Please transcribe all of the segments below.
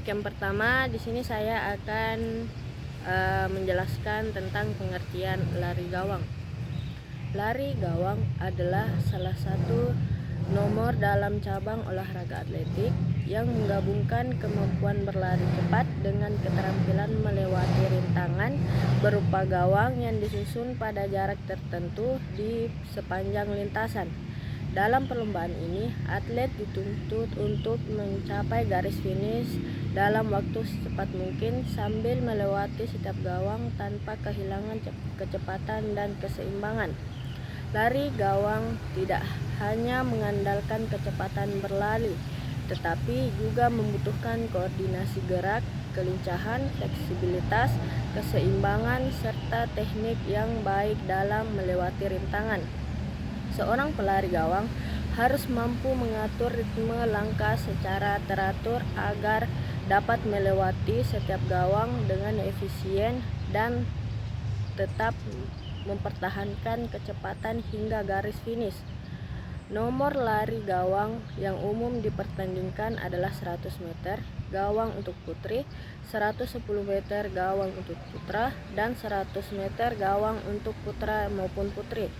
Baik, yang pertama di sini saya akan menjelaskan tentang pengertian lari gawang. Lari gawang adalah salah satu nomor dalam cabang olahraga atletik yang menggabungkan kemampuan berlari cepat dengan keterampilan melewati rintangan berupa gawang yang disusun pada jarak tertentu di sepanjang lintasan. Dalam perlombaan ini, atlet dituntut untuk mencapai garis finish dalam waktu secepat mungkin sambil melewati setiap gawang tanpa kehilangan kecepatan dan keseimbangan. Lari gawang tidak hanya mengandalkan kecepatan berlari, tetapi juga membutuhkan koordinasi gerak, kelincahan, fleksibilitas, keseimbangan, serta teknik yang baik dalam melewati rintangan. Seorang pelari gawang harus mampu mengatur ritme langkah secara teratur agar dapat melewati setiap gawang dengan efisien dan tetap mempertahankan kecepatan hingga garis finish. Nomor lari gawang yang umum dipertandingkan adalah 100 meter gawang untuk putri, 110 meter gawang untuk putra, dan 100 meter gawang untuk putra maupun putri.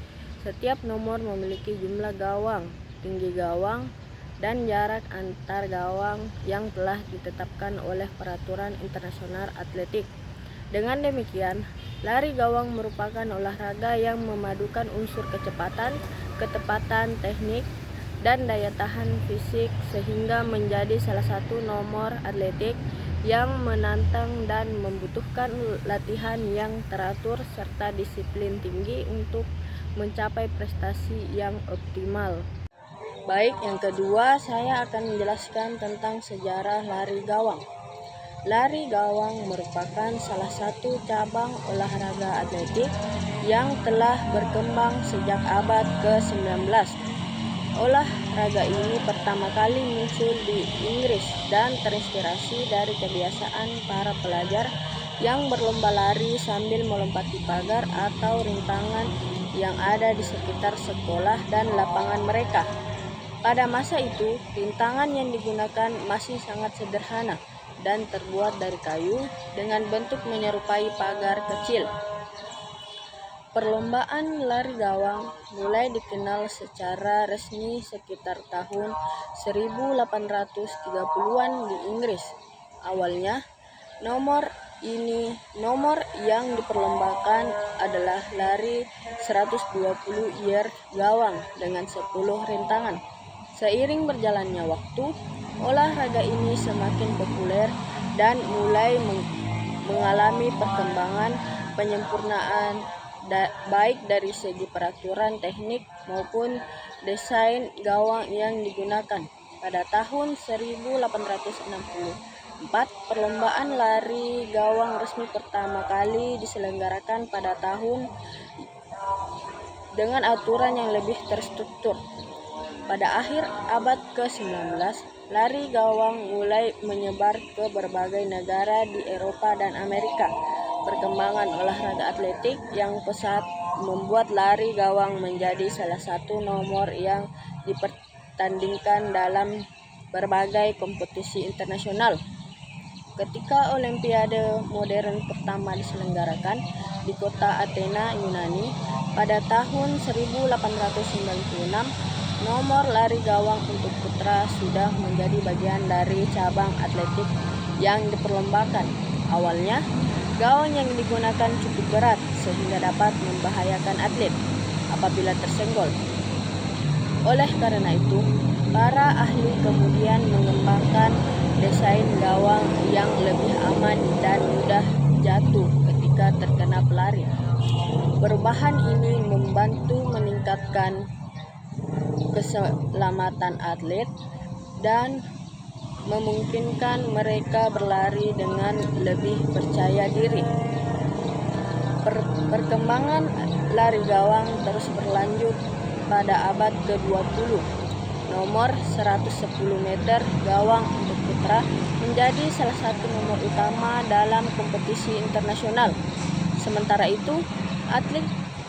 Setiap nomor memiliki jumlah gawang, tinggi gawang, dan jarak antar gawang yang telah ditetapkan oleh peraturan internasional atletik. Dengan demikian, lari gawang merupakan olahraga yang memadukan unsur kecepatan, ketepatan teknik, dan daya tahan fisik sehingga menjadi salah satu nomor atletik yang menantang dan membutuhkan latihan yang teratur serta disiplin tinggi untuk mencapai prestasi yang optimal. Baik, yang kedua saya akan menjelaskan tentang sejarah lari gawang. Lari gawang merupakan salah satu cabang olahraga atletik yang telah berkembang sejak abad ke-19. Olahraga ini pertama kali muncul di Inggris dan terinspirasi dari kebiasaan para pelajar yang berlomba lari sambil melompati pagar atau rintangan yang ada di sekitar sekolah dan lapangan mereka. Pada masa itu, rintangan yang digunakan masih sangat sederhana dan terbuat dari kayu dengan bentuk menyerupai pagar kecil. Perlombaan lari gawang mulai dikenal secara resmi sekitar tahun 1830-an di Inggris. Awalnya, nomor yang diperlombakan adalah lari 120 yard gawang dengan 10 rintangan. Seiring berjalannya waktu, olahraga ini semakin populer dan mulai mengalami perkembangan penyempurnaan baik dari segi peraturan teknik maupun desain gawang yang digunakan. Pada tahun 1864, perlombaan lari gawang resmi pertama kali diselenggarakan pada tahun dengan aturan yang lebih terstruktur. Pada akhir abad ke-19, lari gawang mulai menyebar ke berbagai negara di Eropa dan Amerika. Perkembangan olahraga atletik yang pesat membuat lari gawang menjadi salah satu nomor yang dipertandingkan dalam berbagai kompetisi internasional. Ketika Olimpiade modern pertama diselenggarakan di kota Athena, Yunani, pada tahun 1896, nomor lari gawang untuk putra sudah menjadi bagian dari cabang atletik yang diperlombakan. Awalnya, gawang yang digunakan cukup berat sehingga dapat membahayakan atlet apabila tersenggol. Oleh karena itu, para ahli kemudian mengembangkan desain gawang yang lebih aman dan mudah jatuh ketika terkena pelari. Perubahan ini membantu meningkatkan keselamatan atlet dan memungkinkan mereka berlari dengan lebih percaya diri. Perkembangan lari gawang terus berlanjut pada abad ke-20. Nomor 110 meter gawang untuk putra menjadi salah satu nomor utama dalam kompetisi internasional. Sementara itu, atlet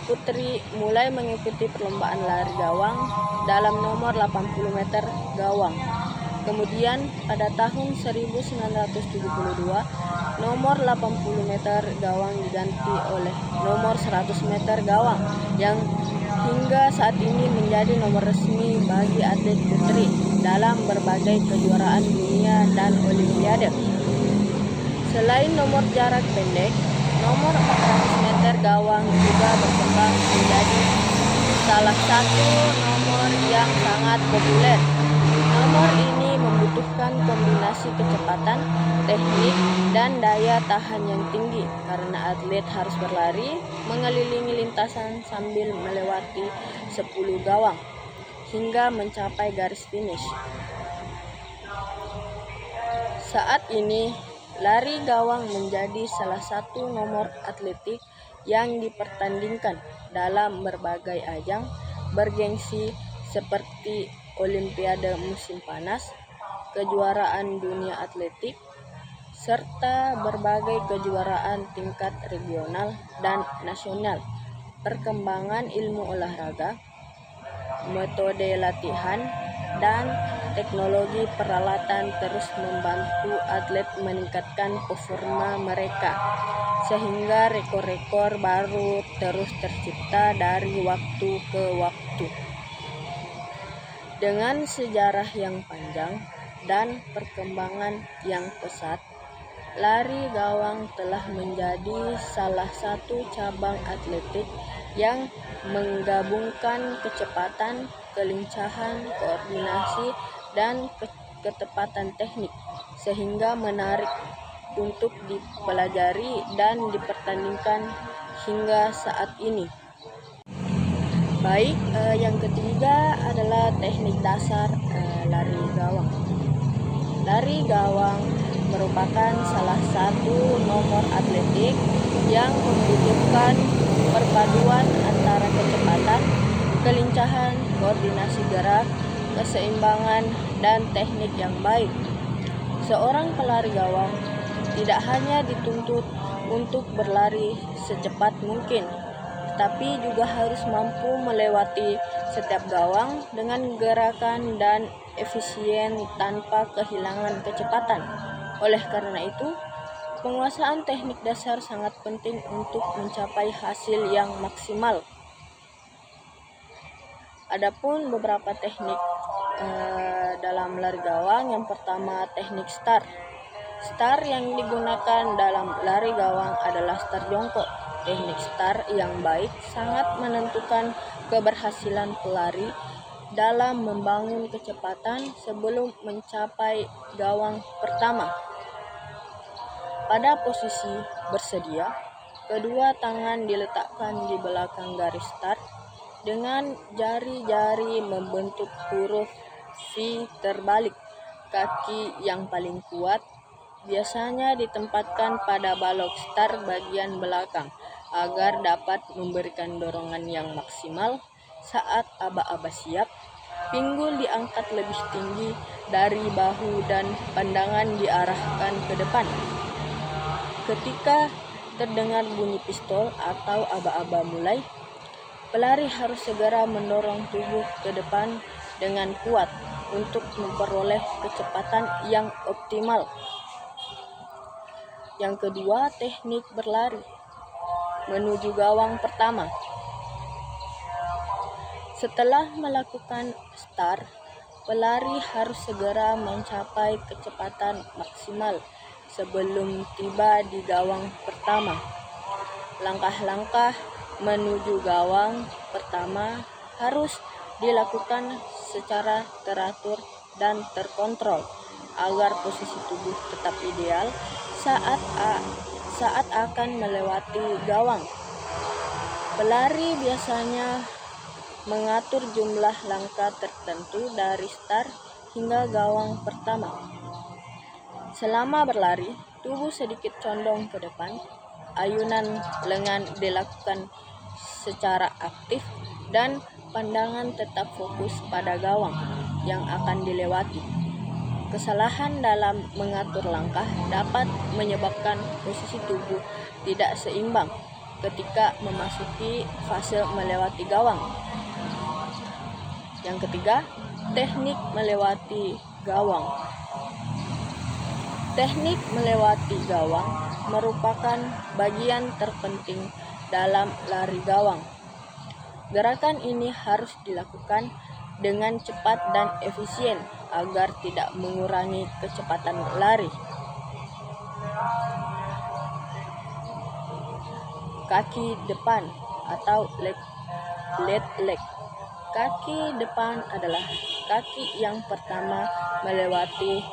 putri mulai mengikuti perlombaan lari gawang dalam nomor 80 meter gawang. Kemudian pada tahun 1972, nomor 80 meter gawang diganti oleh nomor 100 meter gawang yang hingga saat ini menjadi nomor resmi bagi atlet putri dalam berbagai kejuaraan dunia dan olimpiade. Selain nomor jarak pendek, nomor 400 meter gawang juga berkembang menjadi salah satu nomor yang sangat populer. Nomor ini membutuhkan kombinasi kecepatan, teknik, dan daya tahan yang tinggi karena atlet harus berlari mengelilingi lintasan sambil melewati 10 gawang hingga mencapai garis finish. Saat ini, lari gawang menjadi salah satu nomor atletik yang dipertandingkan dalam berbagai ajang bergengsi seperti Olimpiade musim panas, kejuaraan dunia atletik, serta berbagai kejuaraan tingkat regional dan nasional. Perkembangan ilmu olahraga, metode latihan, dan teknologi peralatan terus membantu atlet meningkatkan performa mereka, sehingga rekor-rekor baru terus tercipta dari waktu ke waktu. Dengan sejarah yang panjang dan perkembangan yang pesat, lari gawang telah menjadi salah satu cabang atletik yang menggabungkan kecepatan, kelincahan, koordinasi, dan ketepatan teknik, sehingga menarik untuk dipelajari dan dipertandingkan hingga saat ini. Baik, yang ketiga adalah teknik dasar lari gawang. Lari gawang merupakan salah satu nomor atletik yang membutuhkan perpaduan antara kecepatan, kelincahan, koordinasi gerak, keseimbangan, dan teknik yang baik. Seorang pelari gawang tidak hanya dituntut untuk berlari secepat mungkin, tetapi juga harus mampu melewati setiap gawang dengan gerakan dan efisien tanpa kehilangan kecepatan. Oleh karena itu, penguasaan teknik dasar sangat penting untuk mencapai hasil yang maksimal. Adapun beberapa teknik dalam lari gawang, yang pertama teknik start. Start yang digunakan dalam lari gawang adalah start jongkok. Teknik start yang baik sangat menentukan keberhasilan pelari dalam membangun kecepatan sebelum mencapai gawang pertama. Pada posisi bersedia, kedua tangan diletakkan di belakang garis start dengan jari-jari membentuk huruf V terbalik. Kaki yang paling kuat biasanya ditempatkan pada balok start bagian belakang agar dapat memberikan dorongan yang maksimal saat aba-aba siap. Pinggul diangkat lebih tinggi dari bahu dan pandangan diarahkan ke depan. Ketika terdengar bunyi pistol atau aba-aba mulai, pelari harus segera mendorong tubuh ke depan dengan kuat untuk memperoleh kecepatan yang optimal. Yang kedua, teknik berlari menuju gawang pertama. Setelah melakukan start, pelari harus segera mencapai kecepatan maksimal sebelum tiba di gawang pertama. Langkah-langkah menuju gawang pertama harus dilakukan secara teratur dan terkontrol agar posisi tubuh tetap ideal saat akan melewati gawang. Pelari biasanya mengatur jumlah langkah tertentu dari start hingga gawang pertama. Selama berlari, tubuh sedikit condong ke depan, ayunan lengan dilakukan secara aktif, dan pandangan tetap fokus pada gawang yang akan dilewati. Kesalahan dalam mengatur langkah dapat menyebabkan posisi tubuh tidak seimbang ketika memasuki fase melewati gawang. Yang ketiga, teknik melewati gawang. Teknik melewati gawang merupakan bagian terpenting dalam lari gawang. Gerakan ini harus dilakukan dengan cepat dan efisien agar tidak mengurangi kecepatan lari. Kaki depan atau lead leg. Kaki depan adalah kaki yang pertama melewati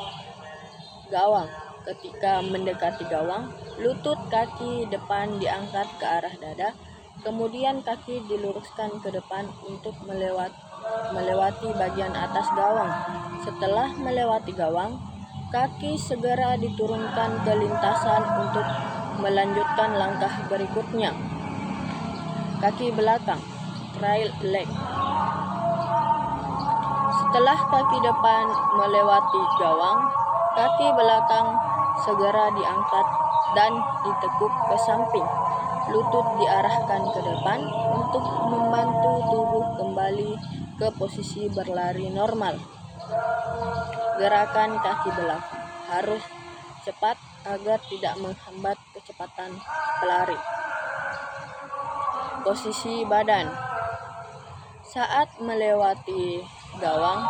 gawang. Ketika mendekati gawang, lutut kaki depan diangkat ke arah dada, kemudian kaki diluruskan ke depan untuk melewati bagian atas gawang. Setelah melewati gawang, kaki segera diturunkan ke lintasan untuk melanjutkan langkah berikutnya. Kaki belakang, trail leg. Setelah kaki depan melewati gawang, kaki belakang segera diangkat dan ditekuk ke samping. Lutut diarahkan ke depan untuk membantu tubuh kembali ke posisi berlari normal. Gerakan kaki belakang harus cepat agar tidak menghambat kecepatan pelari. Posisi badan. Saat melewati gawang,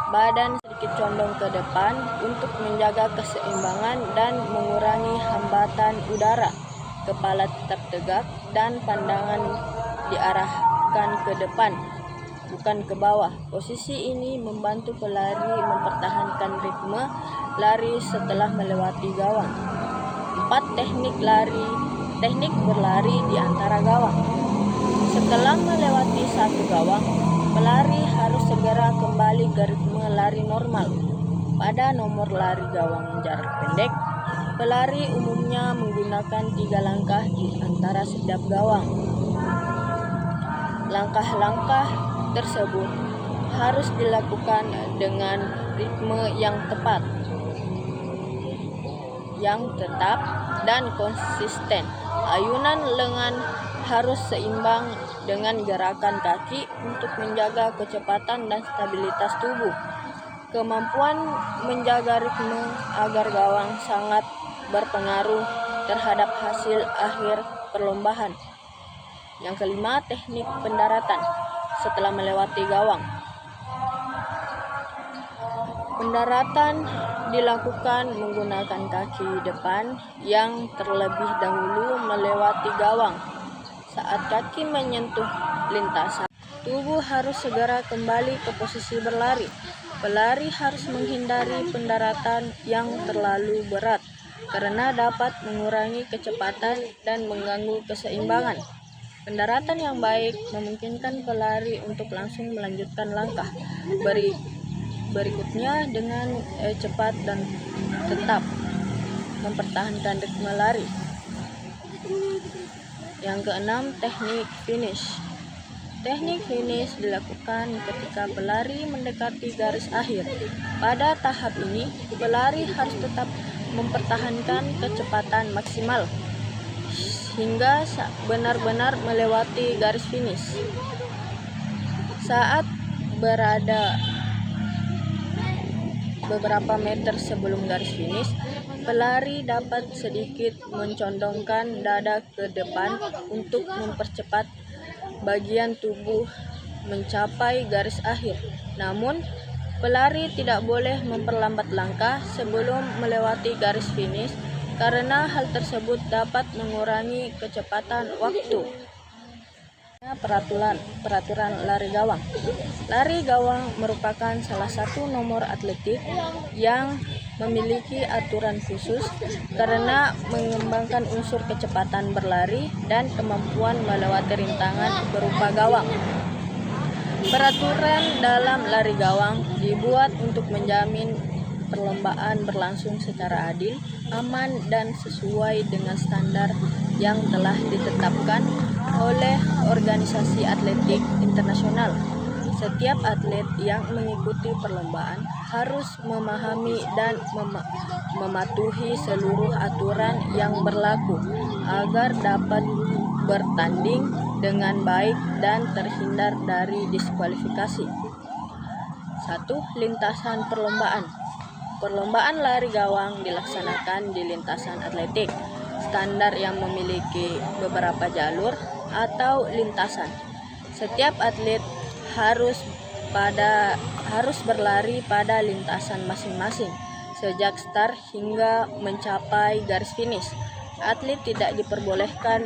badan sedikit condong ke depan untuk menjaga keseimbangan dan mengurangi hambatan udara. Kepala tetap tegak dan pandangan diarahkan ke depan, bukan ke bawah. Posisi ini membantu pelari mempertahankan ritme lari setelah melewati gawang. 4 teknik berlari di antara gawang. Setelah melewati satu gawang, pelari harus segera kembali ke ritme lari normal. Pada nomor lari gawang jarak pendek, pelari umumnya menggunakan 3 langkah di antara setiap gawang. Langkah-langkah tersebut harus dilakukan dengan ritme yang tepat, yang tetap dan konsisten. Ayunan lengan harus seimbang dengan gerakan kaki untuk menjaga kecepatan dan stabilitas tubuh. Kemampuan menjaga ritme agar gawang sangat berpengaruh terhadap hasil akhir perlombaan. Yang kelima, teknik pendaratan setelah melewati gawang. Pendaratan dilakukan menggunakan kaki depan yang terlebih dahulu melewati gawang. Saat kaki menyentuh lintasan, tubuh harus segera kembali ke posisi berlari. Pelari harus menghindari pendaratan yang terlalu berat karena dapat mengurangi kecepatan dan mengganggu keseimbangan. Pendaratan yang baik memungkinkan pelari untuk langsung melanjutkan langkah berikutnya dengan cepat dan tetap mempertahankan ritme lari. Yang keenam, teknik finish. Teknik finish dilakukan ketika pelari mendekati garis akhir. Pada tahap ini, pelari harus tetap mempertahankan kecepatan maksimal hingga benar-benar melewati garis finish. Saat berada beberapa meter sebelum garis finish, pelari dapat sedikit mencondongkan dada ke depan untuk mempercepat bagian tubuh mencapai garis akhir. Namun, pelari tidak boleh memperlambat langkah sebelum melewati garis finish karena hal tersebut dapat mengurangi kecepatan waktu. Peraturan lari gawang. Lari gawang merupakan salah satu nomor atletik yang memiliki aturan khusus karena mengembangkan unsur kecepatan berlari dan kemampuan melewati rintangan berupa gawang. Peraturan dalam lari gawang dibuat untuk menjamin perlombaan berlangsung secara adil, aman, dan sesuai dengan standar yang telah ditetapkan oleh organisasi atletik internasional. Setiap atlet yang mengikuti perlombaan harus memahami dan mematuhi seluruh aturan yang berlaku agar dapat bertanding dengan baik dan terhindar dari diskualifikasi. 1. Lintasan perlombaan. Perlombaan lari gawang dilaksanakan di lintasan atletik standar yang memiliki beberapa jalur atau lintasan. Setiap atlet harus berlari pada lintasan masing-masing sejak start hingga mencapai garis finish. Atlet tidak diperbolehkan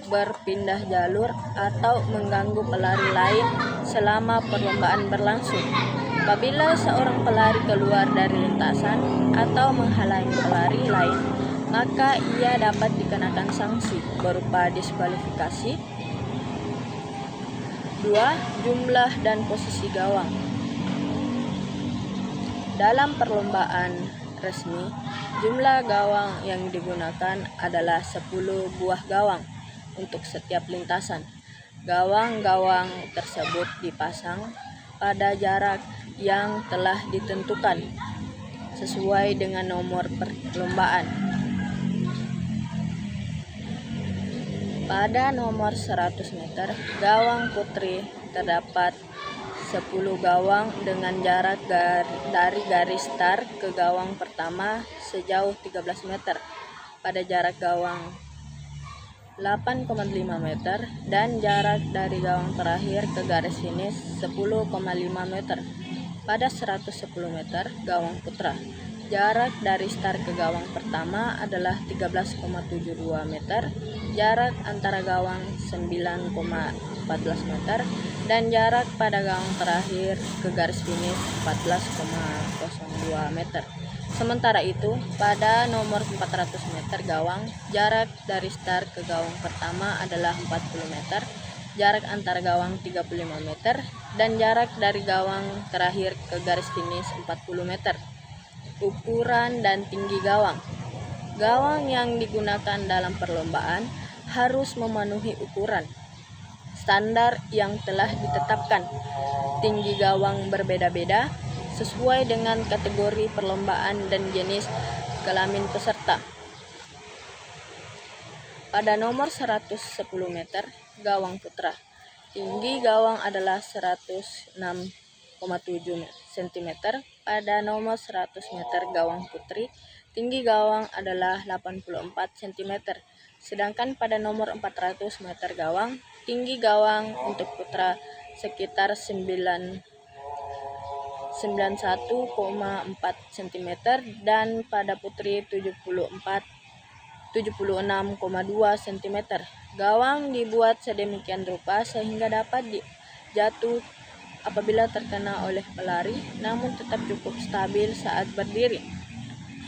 berpindah jalur atau mengganggu pelari lain selama perlombaan berlangsung. Apabila seorang pelari keluar dari lintasan atau menghalangi pelari lain, maka ia dapat dikenakan sanksi berupa diskualifikasi. 2. Jumlah dan posisi gawang. Dalam perlombaan resmi, jumlah gawang yang digunakan adalah 10 buah gawang untuk setiap lintasan. Gawang-gawang tersebut dipasang pada jarak yang telah ditentukan sesuai dengan nomor perlombaan. Pada nomor 100 meter gawang putri terdapat 10 gawang dengan jarak dari garis start ke gawang pertama sejauh 13 meter. Pada jarak gawang 8,5 meter dan jarak dari gawang terakhir ke garis finish 10,5 meter. Pada 110 meter gawang putra, jarak dari start ke gawang pertama adalah 13,72 meter, jarak antara gawang 9,14 meter, dan jarak pada gawang terakhir ke garis finish 14,02 meter. Sementara itu, pada nomor 400 meter gawang, jarak dari start ke gawang pertama adalah 40 meter, jarak antara gawang 35 meter, dan jarak dari gawang terakhir ke garis finish 40 meter. Ukuran dan tinggi gawang. Gawang yang digunakan dalam perlombaan harus memenuhi ukuran standar yang telah ditetapkan. Tinggi gawang berbeda-beda sesuai dengan kategori perlombaan dan jenis kelamin peserta. Pada nomor 110 meter gawang putra, tinggi gawang adalah 106,7 cm. Pada nomor 100 meter gawang putri, tinggi gawang adalah 84 cm. Sedangkan pada nomor 400 meter gawang, tinggi gawang untuk putra sekitar 91,4 cm dan pada putri 76,2 cm. Gawang dibuat sedemikian rupa sehingga dapat jatuh apabila terkena oleh pelari, namun tetap cukup stabil saat berdiri.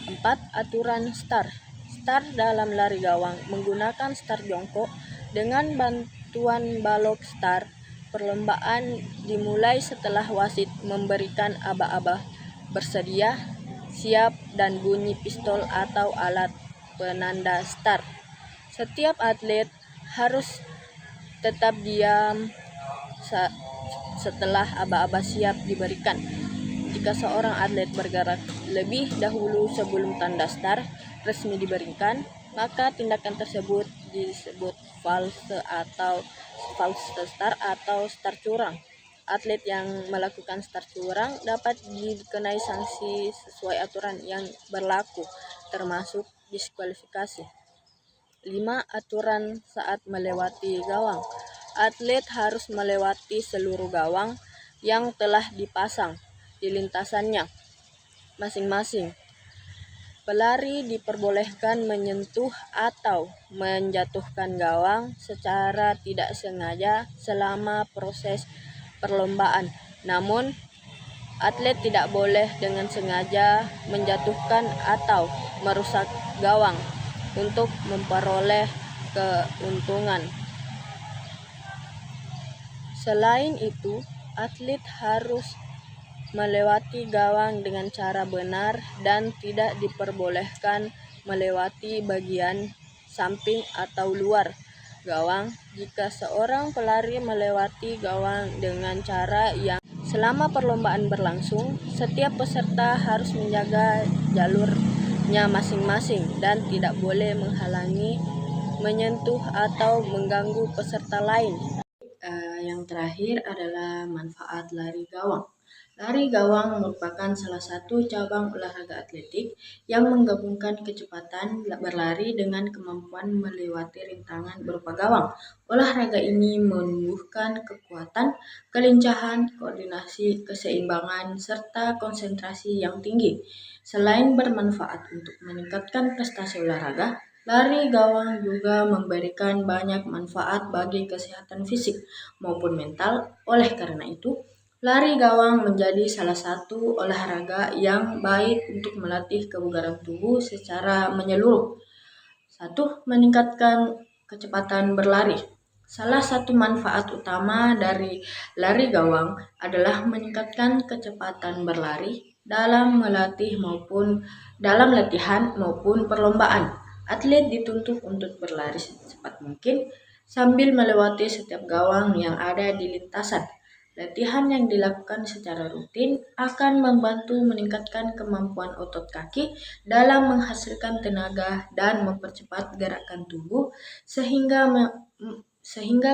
4. Aturan start. Start dalam lari gawang menggunakan start jongkok dengan bantuan balok start. Perlombaan dimulai setelah wasit memberikan aba-aba bersedia, siap, dan bunyi pistol atau alat penanda start. Setiap atlet harus tetap diam setelah aba-aba siap diberikan. Jika seorang atlet bergerak lebih dahulu sebelum tanda start resmi diberikan, maka tindakan tersebut disebut false start atau start curang. Atlet yang melakukan start curang dapat dikenai sanksi sesuai aturan yang berlaku, termasuk diskualifikasi. 5. Aturan saat melewati gawang. Atlet harus melewati seluruh gawang yang telah dipasang di lintasannya masing-masing. Pelari diperbolehkan menyentuh atau menjatuhkan gawang secara tidak sengaja selama proses perlombaan. Namun, atlet tidak boleh dengan sengaja menjatuhkan atau merusak gawang untuk memperoleh keuntungan. Selain itu, atlet harus melewati gawang dengan cara benar dan tidak diperbolehkan melewati bagian samping atau luar gawang. Jika seorang pelari melewati gawang dengan cara yang selama perlombaan berlangsung, setiap peserta harus menjaga jalurnya masing-masing dan tidak boleh menghalangi, menyentuh, atau mengganggu peserta lain. Yang terakhir adalah manfaat lari gawang. Lari gawang merupakan salah satu cabang olahraga atletik yang menggabungkan kecepatan berlari dengan kemampuan melewati rintangan berupa gawang. Olahraga ini menumbuhkan kekuatan, kelincahan, koordinasi, keseimbangan, serta konsentrasi yang tinggi. Selain bermanfaat untuk meningkatkan prestasi olahraga, lari gawang juga memberikan banyak manfaat bagi kesehatan fisik maupun mental. Oleh karena itu, lari gawang menjadi salah satu olahraga yang baik untuk melatih kebugaran tubuh secara menyeluruh. Satu, meningkatkan kecepatan berlari. Salah satu manfaat utama dari lari gawang adalah meningkatkan kecepatan berlari dalam latihan maupun perlombaan. Atlet dituntut untuk berlari secepat mungkin sambil melewati setiap gawang yang ada di lintasan. Latihan yang dilakukan secara rutin akan membantu meningkatkan kemampuan otot kaki dalam menghasilkan tenaga dan mempercepat gerakan tubuh sehingga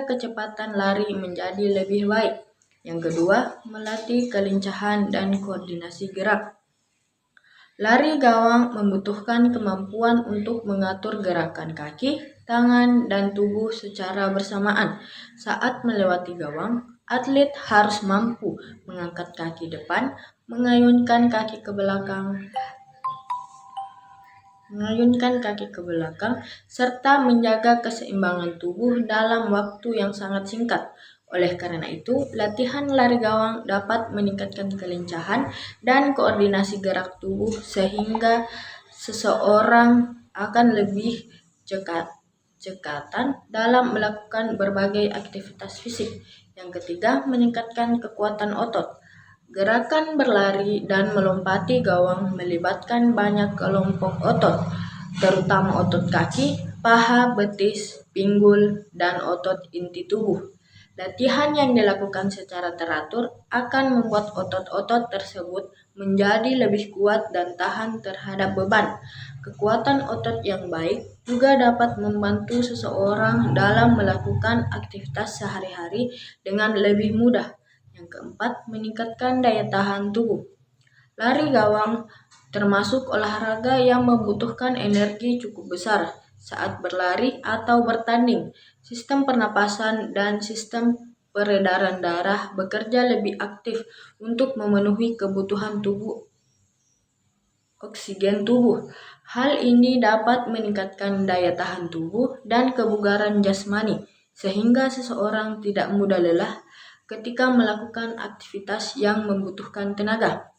kecepatan lari menjadi lebih baik. Yang kedua, melatih kelincahan dan koordinasi gerak. Lari gawang membutuhkan kemampuan untuk mengatur gerakan kaki, tangan, dan tubuh secara bersamaan. Saat melewati gawang, atlet harus mampu mengangkat kaki depan, mengayunkan kaki ke belakang, serta menjaga keseimbangan tubuh dalam waktu yang sangat singkat. Oleh karena itu, latihan lari gawang dapat meningkatkan kelincahan dan koordinasi gerak tubuh sehingga seseorang akan lebih cekatan dalam melakukan berbagai aktivitas fisik. Yang ketiga, meningkatkan kekuatan otot. Gerakan berlari dan melompati gawang melibatkan banyak kelompok otot, terutama otot kaki, paha, betis, pinggul, dan otot inti tubuh. Latihan yang dilakukan secara teratur akan membuat otot-otot tersebut menjadi lebih kuat dan tahan terhadap beban. Kekuatan otot yang baik juga dapat membantu seseorang dalam melakukan aktivitas sehari-hari dengan lebih mudah. Yang keempat, meningkatkan daya tahan tubuh. Lari gawang termasuk olahraga yang membutuhkan energi cukup besar saat berlari atau bertanding. Sistem pernapasan dan sistem peredaran darah bekerja lebih aktif untuk memenuhi kebutuhan oksigen tubuh. Hal ini dapat meningkatkan daya tahan tubuh dan kebugaran jasmani, sehingga seseorang tidak mudah lelah ketika melakukan aktivitas yang membutuhkan tenaga.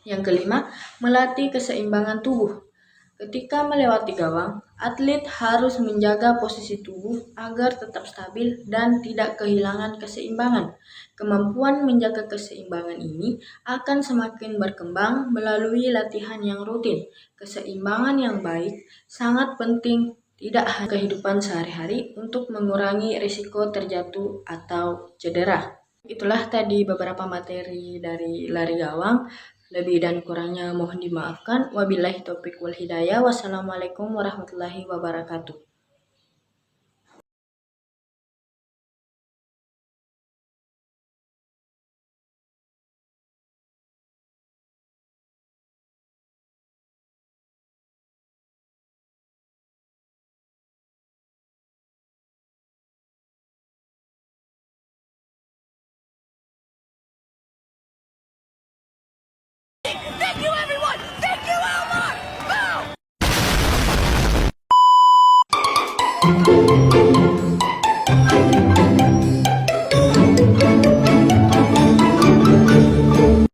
Yang kelima, melatih keseimbangan tubuh. Ketika melewati gawang, atlet harus menjaga posisi tubuh agar tetap stabil dan tidak kehilangan keseimbangan. Kemampuan menjaga keseimbangan ini akan semakin berkembang melalui latihan yang rutin. Keseimbangan yang baik sangat penting tidak hanya kehidupan sehari-hari untuk mengurangi risiko terjatuh atau cedera. Itulah tadi beberapa materi dari lari gawang. Lebih dan kurangnya mohon dimaafkan. Wabillahi taufiq wal hidayah. Wassalamualaikum warahmatullahi wabarakatuh.